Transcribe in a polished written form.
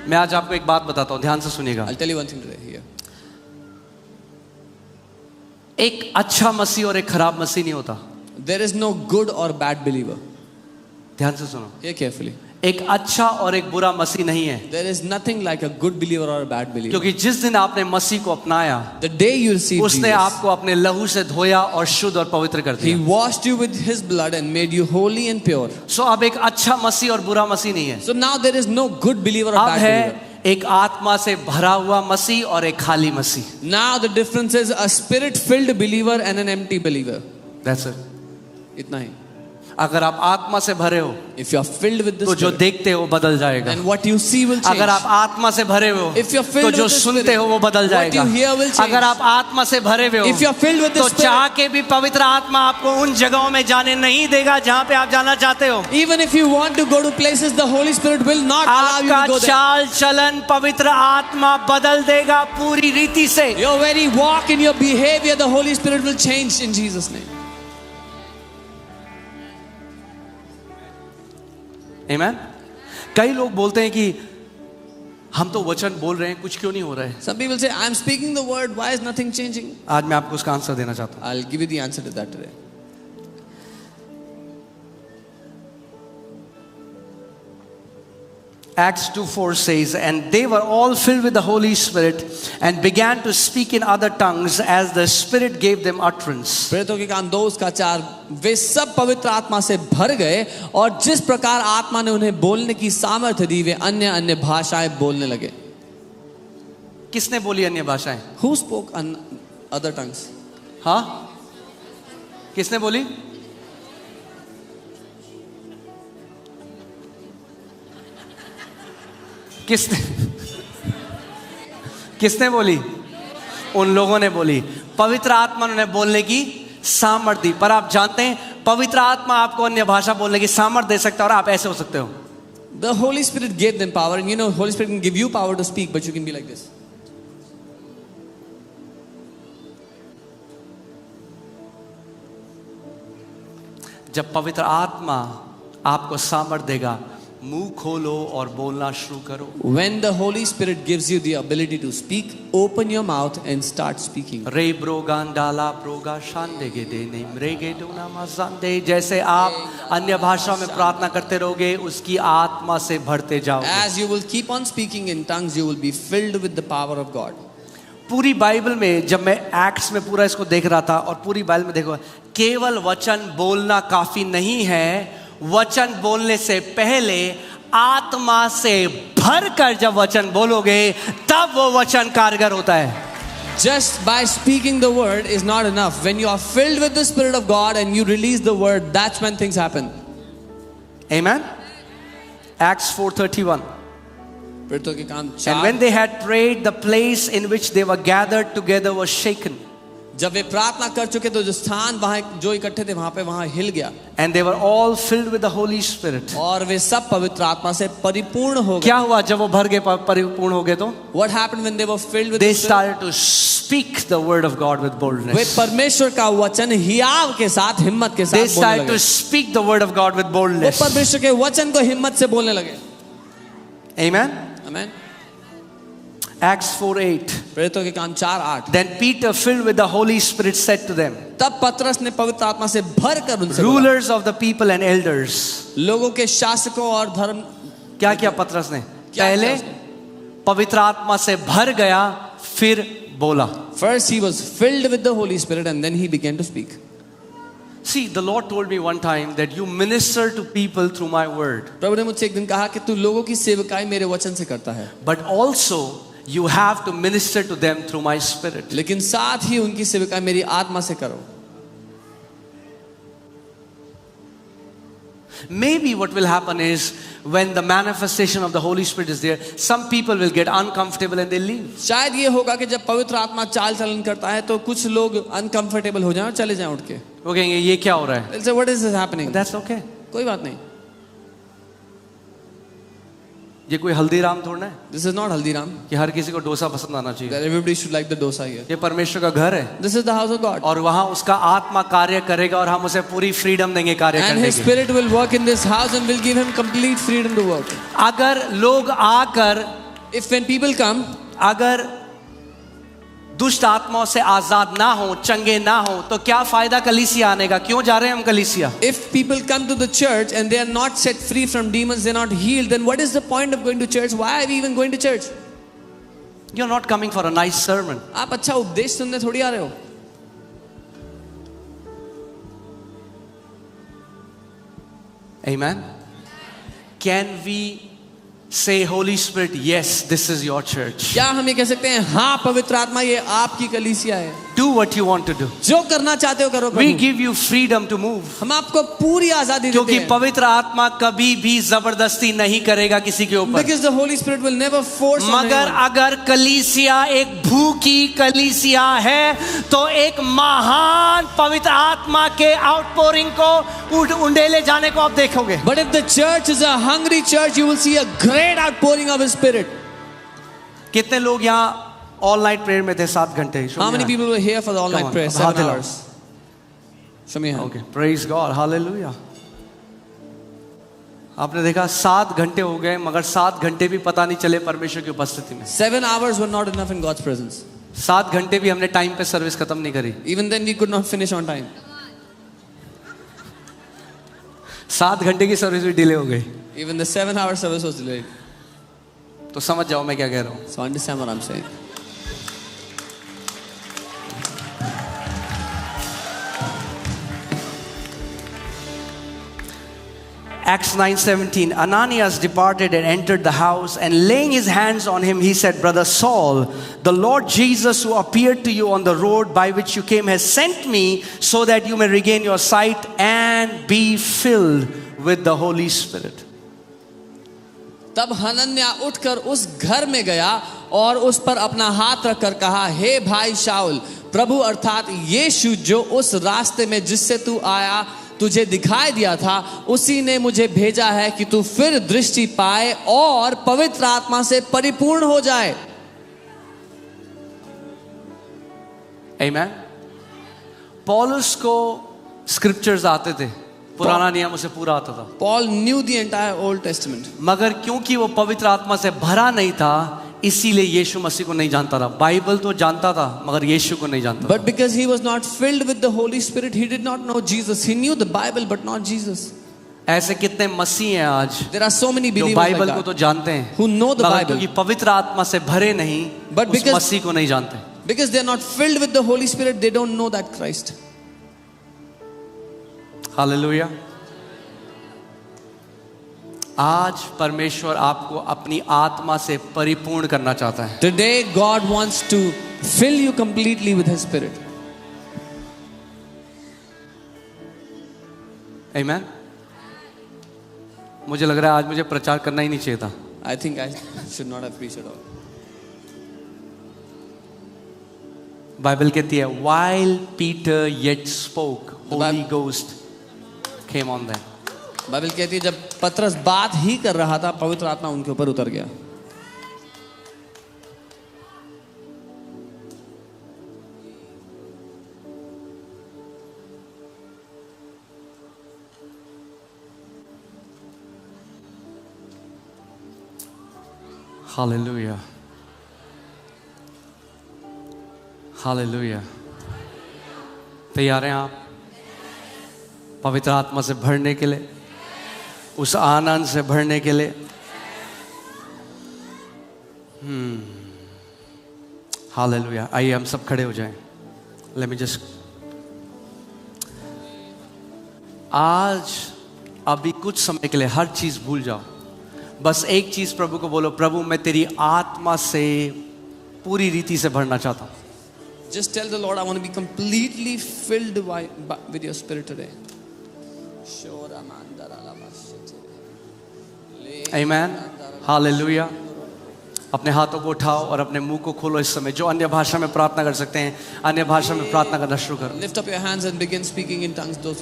मैं आज आपको एक बात बताता हूँ, ध्यान से सुनिएगा। I'll tell you one thing today here. एक अच्छा मसीह और एक खराब मसीह नहीं होता। There is no good or bad believer. ध्यान से सुनो, Hear carefully. एक अच्छा और एक बुरा मसीह नहीं है। There is nothing like a good believer or a bad believer. क्योंकि जिस दिन आपने मसीह को अपनाया, The day you receive उसने Jesus, आपको अपने लहू से धोया और शुद्ध और पवित्र कर He दिया। washed you with His blood and made you holy and pure. सो अब एक अच्छा मसीह और बुरा मसीह नहीं है। So now there is no good believer or अब bad believer. है एक आत्मा से भरा हुआ मसीह और एक खाली मसीह। Now the difference is a spirit-filled believer and an empty believer. That's it. इतना ही. अगर आप आत्मा से भरे हो If you are filled with the तो जो Spirit, देखते हो बदल जाएगा। then what you see will change. अगर आप आत्मा से भरे हो If you are filled तो जो with the सुनते Spirit, हो वो बदल what जाएगा। you hear will change. अगर आप आत्मा से भरे हुए हो If you are filled with the तो Spirit, चाह के भी पवित्र आत्मा आपको उन जगहों में जाने नहीं देगा जहां पे आप जाना चाहते हो। even if you want to go to places, the Holy Spirit will not allow you आपका to go there. चाल चलन पवित्र आत्मा बदल देगा पूरी रीति से। Your very walk and your behavior, the Holy Spirit will change in Jesus' name. आमीन। कई लोग बोलते हैं कि हम तो वचन बोल रहे हैं, कुछ क्यों नहीं हो रहा है। Some people say, I'm speaking the word, why is nothing changing? आज मैं आपको उसका आंसर देना चाहता हूं। I'll give you the answer to that today. Acts 2:4 says, and they were all filled with the Holy Spirit and began to speak in other tongues as the Spirit gave them utterance. प्रेरितों के काम 2:4, वे सब पवित्र आत्मा से भर गए और जिस प्रकार आत्मा ने उन्हें बोलने की सामर्थ्य दी, वे अन्य अन्य भाषाएं बोलने लगे. किसने बोली अन्य भाषाएं? Who spoke other tongues? हाँ, किसने बोली? किसने बोली? उन लोगों ने बोली। पवित्र आत्मा ने बोलने की सामर्थ्य दी। पर आप जानते हैं पवित्र आत्मा आपको अन्य भाषा बोलने की सामर्थ्य दे सकता है और आप ऐसे हो सकते हो। The Holy Spirit gave them power, and you know, Holy Spirit can give you power to speak, but you can be like this. जब पवित्र आत्मा आपको सामर्थ्य देगा, मुंह खोलो और बोलना शुरू करो। When the Holy Spirit gives you the ability to speak, open your mouth and start speaking. रे ब्रोगांडाला ब्रोगा शांडे गे दे नेम रे गे डोना मजांडे। जैसे आप अन्य भाषा में प्रार्थना करते रहोगे, उसकी आत्मा से भरते जाओगे। As you will keep on speaking in tongues, you will be filled with the power of God. पूरी बाइबल में जब मैं एक्ट्स में पूरा इसको देख रहा था और पूरी बाइबल में देखो, केवल वचन बोलना काफी नहीं है। वचन बोलने से पहले आत्मा से भरकर जब वचन बोलोगे तब वो वचन कारगर होता है। Just by speaking the word is not enough. When you are filled with the Spirit of God and you release the word, that's when things happen. Amen. Acts 4:31. प्रेरितों के काम And when they had prayed, the place in which they were gathered together was shaken. जब वे प्रार्थना कर चुके तो जो स्थान वहां जो इकट्ठे थे वहां हिल गया. And they were all filled with the Holy Spirit. और वे सब पवित्र आत्मा से परिपूर्ण हो गए. क्या हुआ जब वो भर गए, परिपूर्ण हो गए तो? What happened when they were filled with They the Spirit? started to speak the word of God with way boldness. परमेश्वर का वचन हियाव के साथ, हिम्मत के साथ They बोलने started लगे. to speak the word of God with वो boldness. परमेश्वर के वचन को हिम्मत से बोलने लगे. Amen. Amen. Acts 4:8. प्रेरितों के काम 4:8. Then Peter, filled with the Holy Spirit, said to them, तब पतरस ने पवित्र आत्मा से भरकर उनसे बोला. rulers of the people and elders. लोगों के शासकों और धर्म. क्या किया पतरस ने? क्या पहले किया उसने? पवित्र आत्मा से भर गया, फिर बोला। First he was filled with the Holy Spirit and then he began to speak. See, the Lord told me one time that you minister to people through my word. प्रभु ने मुझसे एक दिन कहा कि तू लोगों की सेवकाई मेरे वचन से करता है. But also you have to minister to them through my spirit. लेकिन साथ ही उनकी सेवकाई मेरी आत्मा से करो. Maybe what will happen is when the manifestation of the Holy Spirit is there, some people will get uncomfortable and they leave. शायद ये होगा कि जब पवित्र आत्मा चाल चलन करता है तो कुछ लोग अनकंफर्टेबल हो जाएं और चले जाएं उठ के. वो कहेंगे ये क्या हो रहा है? They'll say, what is this happening? That's okay. कोई बात नहीं. ये कोई हल्दीराम थोड़ा है This is not Haldiram. कि हर किसी को डोसा पसंद आना चाहिए. That everybody should like the dosa here. ये परमेश्वर का घर है This is the house of God. और वहाँ उसका आत्मा कार्य करेगा और हम उसे पूरी फ्रीडम देंगे कार्य And करने His की. Spirit will work in this house and will give him complete freedom to work. अगर लोग आकर If when people come, अगर दुष्ट आत्माओं से आजाद ना हो, चंगे ना हो, तो क्या फायदा कलीसिया आने का? क्यों जा रहे हैं हम कलीसिया? if people come to the church and they are not set free from demons, they're not healed, then what is the point of going to church? Why are we even going to church? You're not coming for a nice sermon. आप अच्छा उपदेश सुनने थोड़ी आ रहे हो. Amen. Can we say, Holy Spirit, yes, this is your church. क्या हम ये कह सकते हैं, हाँ पवित्र आत्मा ये आपकी कलीसिया है, Do what you want to do. जो करना चाहते हो करो We Prabhu. give you freedom to move. हम आपको पूरी आजादी देते क्योंकि हैं. पवित्र आत्मा कभी भी जबरदस्ती नहीं करेगा किसी के ऊपर. Because the Holy Spirit will never force on मगर anyone. अगर कलीसिया एक भूखी कलीसिया है तो एक महान पवित्र आत्मा के आउटपोरिंग को उंडेले जाने को आप देखोगे. But if the church is a hungry church, you will see a great outpouring of His Spirit. कितने लोग यहाँ ऑल नाइट प्रेयर में थे 7 घंटे? How many people were here for the Come all-night on, prayer? अब 7 हाथ हिलाओ. hours. Show me your hand. Okay, praise God, hallelujah. आपने देखा 7 घंटे हो गए मगर 7 घंटे भी पता नहीं चले परमेश्वर की उपस्थिति में. 7 hours were not enough in God's presence. 7 घंटे भी हमने टाइम पे सर्विस खत्म नहीं करी. Even then we could not finish on time. 7 घंटे की सर्विस भी डिले हो गई. Even the 7-hour service was delayed. तो समझ जाओ मैं क्या कह रहा हूँ. So understand what I'm saying. Acts 9:17, Ananias departed and entered the house, and laying his hands on him, he said, Brother Saul, the Lord Jesus who appeared to you on the road by which you came has sent me so that you may regain your sight and be filled with the Holy Spirit. तब Hananya उठकर उस घर में गया और उस पर अपना हाथ रखकर कहा, हे भाई शाऊल, प्रभु अर्थात यीशु जो उस रास्ते में जिससे तू आया तुझे दिखाई दिया था, उसी ने मुझे भेजा है कि तू फिर दृष्टि पाए और पवित्र आत्मा से परिपूर्ण हो जाए. Amen. पौलुस को स्क्रिप्चर्स आते थे, पुराना नियम उसे पूरा आता था. Paul knew the entire Old Testament. मगर क्योंकि वो पवित्र आत्मा से भरा नहीं था, इसीलिए यीशु मसीह को नहीं जानता था. बाइबल तो जानता था मगर यीशु को नहीं जानता. But because he was not filled with the Holy Spirit, he did not know Jesus. He knew the Bible but not Jesus. ऐसे कितने मसीह हैं आज There are so many जो believers बाइबल like को तो that, जानते हैं who know the मगर Bible. क्योंकि पवित्र आत्मा से भरे नहीं, But उस because- मसीह को नहीं जानते. Because they are not filled with the Holy Spirit, they don't know that Christ. Hallelujah. आज परमेश्वर आपको अपनी आत्मा से परिपूर्ण करना चाहता है. Today God wants to fill you completely with His Spirit. आमीन. मुझे लग रहा है आज मुझे प्रचार करना ही नहीं चाहिए था. I think I should not have preached at all. Bible कहती है, while Peter yet spoke, Holy Ghost came on them. Bible कहती है जब पतरस बात ही कर रहा था, पवित्र आत्मा उनके ऊपर उतर गया. Hallelujah. Hallelujah. तैयार हैं आप पवित्र आत्मा से भरने के लिए, उस आनंद से भरने के लिए? हालेलुया. आइए हम सब खड़े हो जाएं. लेट मी जस्ट, आज अभी कुछ समय के लिए हर चीज भूल जाओ. बस एक चीज प्रभु को बोलो, प्रभु मैं तेरी आत्मा से पूरी रीति से भरना चाहता हूं. Just tell the Lord, I want to be completely filled with your Spirit today. आमीन. हालेलुया. अपने हाथों को उठाओ और अपने मुंह को खोलो. इस समय जो अन्य भाषा में प्रार्थना कर सकते हैं, अन्य भाषा में प्रार्थना करना शुरू करो. Lift up your hands and begin speaking in tongues. Those